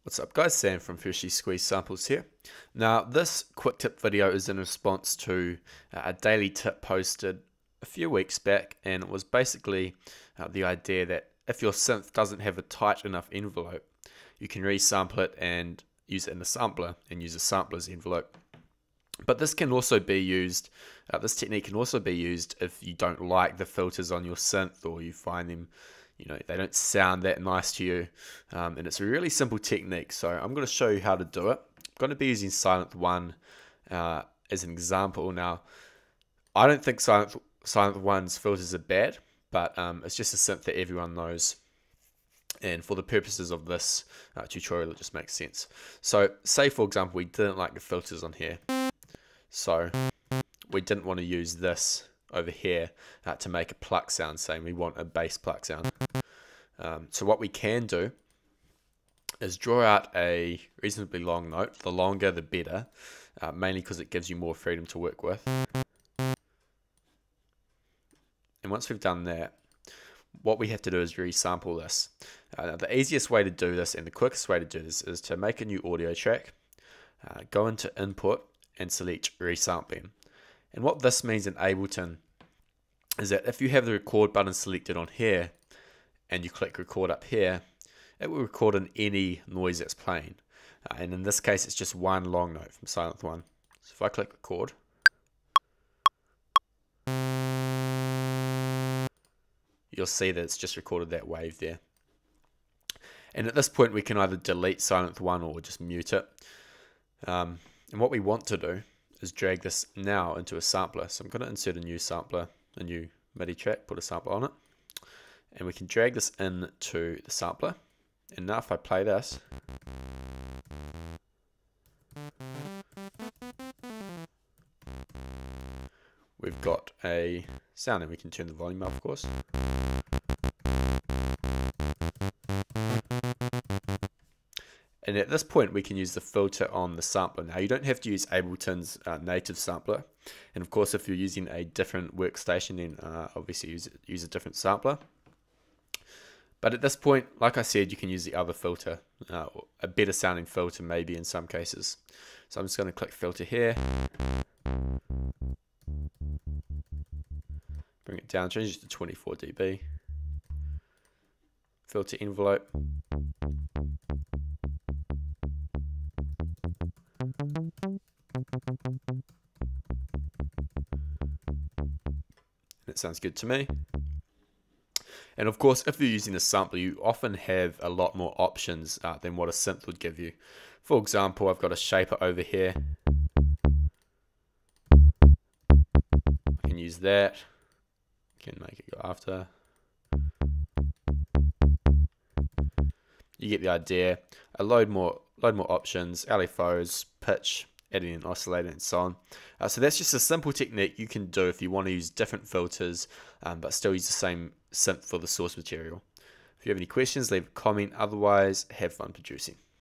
What's up guys, Sam from Freshly Squeezed Samples here. Now this quick tip video is in response to a daily tip posted a few weeks back, and it was basically the idea that if your synth doesn't have a tight enough envelope, you can resample it and use it in the sampler and use a sampler's envelope. But this can also be used, this technique can also be used if you don't like the filters on your synth, or you find them, they don't sound that nice to you, and it's a really simple technique. So I'm going to show you how to do it. I'm going to be using Synth 1 as an example. Now, I don't think Synth 1's filters are bad, but it's just a synth that everyone knows. And for the purposes of this tutorial, it just makes sense. So say, for example, we didn't like the filters on here. So we didn't want to use this over here to make a pluck sound, saying we want a bass pluck sound. So what we can do is draw out a reasonably long note. The longer the better, mainly because it gives you more freedom to work with. And once we've done that, what we have to do is resample this. The easiest way to do this and the quickest way to do this is to make a new audio track, go into input and select resampling. And what this means in Ableton is that if you have the record button selected on here and you click record up here, it will record in any noise that's playing. And in this case, it's just one long note from Synth 1. So if I click record, you'll see that it's just recorded that wave there. And at this point, we can either delete Synth 1 or just mute it. And what we want to do is drag this now into a sampler. So I'm going to insert a new sampler, a new MIDI track, put a sampler on it. And we can drag this into the sampler. And now if I play this, we've got a sound, and we can turn the volume up, of course. And at this point, we can use the filter on the sampler. Now, you don't have to use Ableton's native sampler. And of course, if you're using a different workstation, then obviously use a different sampler. But at this point, like I said, you can use the other filter, a better sounding filter maybe in some cases. So I'm just going to click filter here. Bring it down, change it to 24 dB. Filter envelope. That sounds good to me. And of course, if you're using a sampler, you often have a lot more options than what a synth would give you. For example, I've got a shaper over here. I can use that. I can make it go after. You get the idea. A load more options, LFOs, pitch, adding an oscillator, and so on. So that's just a simple technique you can do if you want to use different filters, but still use the same synth for the source material. If you have any questions, leave a comment. Otherwise, have fun producing.